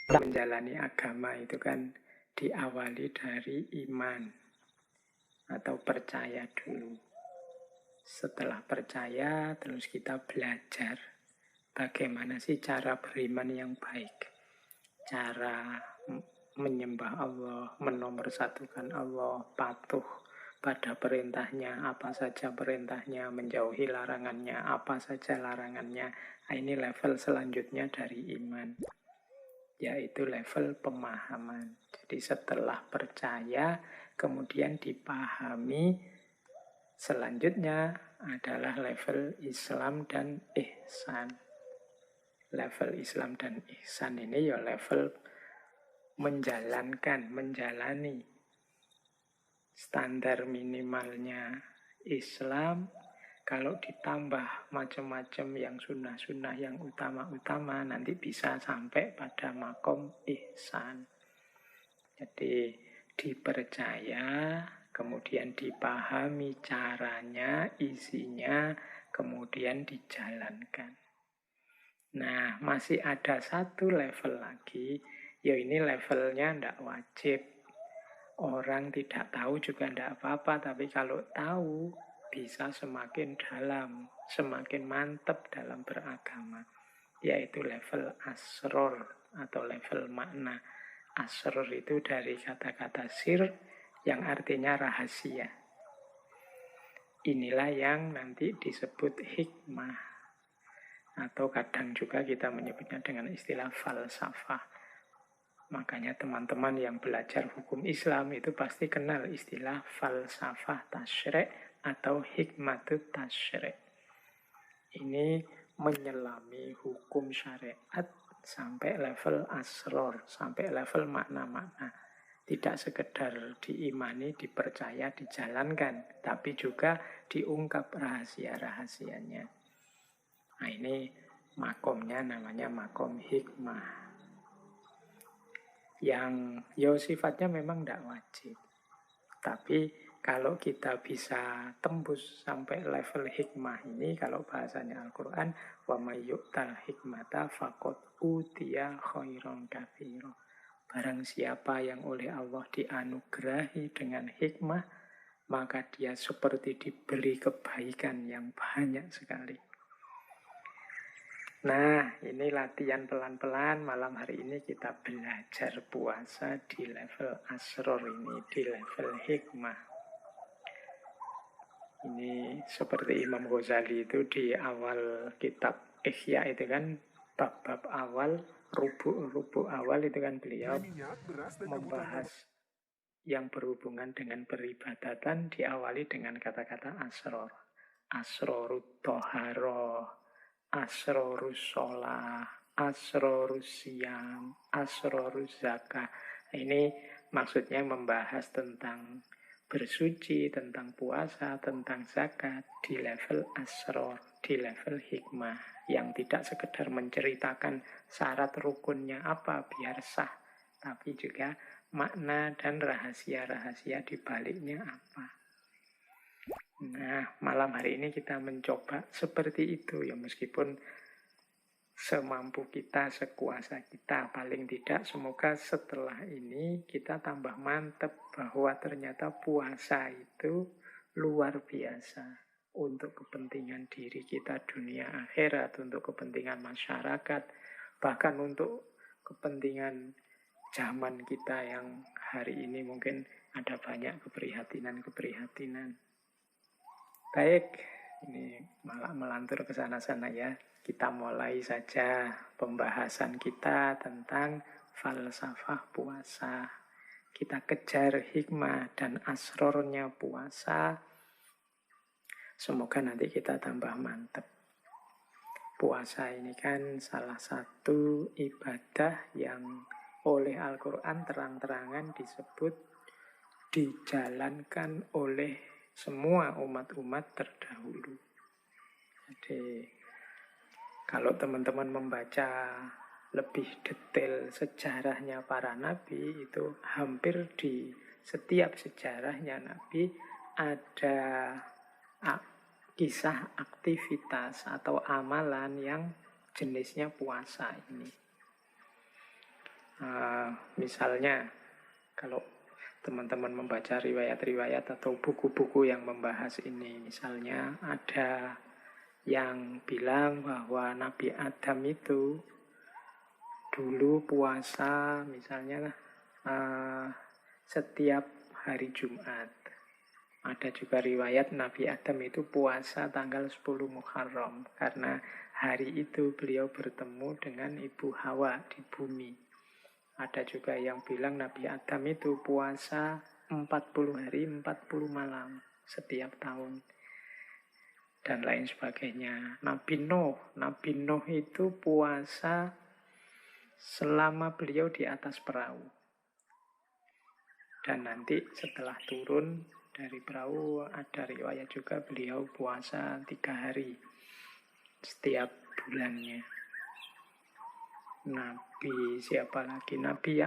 menjalani agama itu kan diawali dari iman atau percaya dulu. Setelah percaya, terus kita belajar bagaimana sih cara beriman yang baik. Cara menyembah Allah, menomorsatukan Allah, patuh pada perintahnya, apa saja perintahnya, menjauhi larangannya, apa saja larangannya. Nah, ini level selanjutnya dari iman, yaitu level pemahaman. Jadi setelah percaya, kemudian dipahami, selanjutnya adalah level Islam dan ihsan. Level Islam dan ihsan ini ya level menjalani standar minimalnya Islam. Kalau ditambah macam-macam yang sunnah-sunnah yang utama-utama, nanti bisa sampai pada makom ihsan. Jadi dipercaya, kemudian dipahami caranya, isinya, kemudian dijalankan. Nah, masih ada satu level lagi, ya ini levelnya tidak wajib. Orang tidak tahu juga tidak apa-apa, tapi kalau tahu bisa semakin dalam, semakin mantap dalam beragama, yaitu level asror atau level makna. Asror itu dari kata-kata sir yang artinya rahasia. Inilah yang nanti disebut hikmah, atau kadang juga kita menyebutnya dengan istilah falsafah. Makanya teman-teman yang belajar hukum Islam itu pasti kenal istilah falsafah tasyri' atau hikmatut tasyri'. Ini menyelami hukum syariat sampai level asror, sampai level makna-makna. Tidak sekedar diimani, dipercaya, dijalankan, tapi juga diungkap rahasia-rahasianya. Nah, ini makomnya namanya makom hikmah. Yang sifatnya memang tidak wajib. Tapi kalau kita bisa tembus sampai level hikmah ini, kalau bahasanya Al-Quran, وَمَنْ يُؤْتَ الْحِكْمَةَ فَقَدْ أُوتِيَ خَيْرًا كَثِيرًا. Barang siapa yang oleh Allah dianugerahi dengan hikmah, maka dia seperti diberi kebaikan yang banyak sekali. Nah, ini latihan pelan-pelan. Malam hari ini kita belajar puasa di level asror ini, di level hikmah. Ini seperti Imam Ghazali itu di awal kitab Ihya itu kan, bab-bab awal, rubuk-rubuk awal itu kan beliau membahas yang berhubungan dengan peribadatan diawali dengan kata-kata asror. Asrorut toharoh, asrorus sholah, asrorus siyam, asrorus zakah. Ini maksudnya membahas tentang bersuci, tentang puasa, tentang zakat di level asror, di level hikmah, yang tidak sekedar menceritakan syarat rukunnya apa biar sah, tapi juga makna dan rahasia-rahasia di baliknya apa. Nah, malam hari ini kita mencoba seperti itu ya, meskipun semampu kita, sekuasa kita, paling tidak semoga setelah ini kita tambah mantap bahwa ternyata puasa itu luar biasa untuk kepentingan diri kita dunia akhirat, untuk kepentingan masyarakat, bahkan untuk kepentingan zaman kita yang hari ini mungkin ada banyak keprihatinan-keprihatinan. Baik, ini malah melantur ke sana-sana ya. Kita mulai saja pembahasan kita tentang falsafah puasa. Kita kejar hikmah dan asrornya puasa. Semoga nanti kita tambah mantap. Puasa ini kan salah satu ibadah yang oleh Al-Quran terang-terangan disebut dijalankan oleh semua umat-umat terdahulu. Jadi kalau teman-teman membaca lebih detail sejarahnya para nabi, itu hampir di setiap sejarahnya nabi ada kisah aktivitas atau amalan yang jenisnya puasa ini. Misalnya, kalau teman-teman membaca riwayat-riwayat atau buku-buku yang membahas ini, misalnya ada yang bilang bahwa Nabi Adam itu dulu puasa misalnya setiap hari Jumat. Ada juga riwayat Nabi Adam itu puasa tanggal 10 Muharram karena hari itu beliau bertemu dengan Ibu Hawa di bumi. Ada juga yang bilang Nabi Adam itu puasa 40 hari 40 malam setiap tahun dan lain sebagainya. Nabi Nuh itu puasa selama beliau di atas perahu. Dan nanti setelah turun dari perahu ada riwayat juga beliau puasa 3 hari setiap bulannya. Nabi siapa lagi? Nabi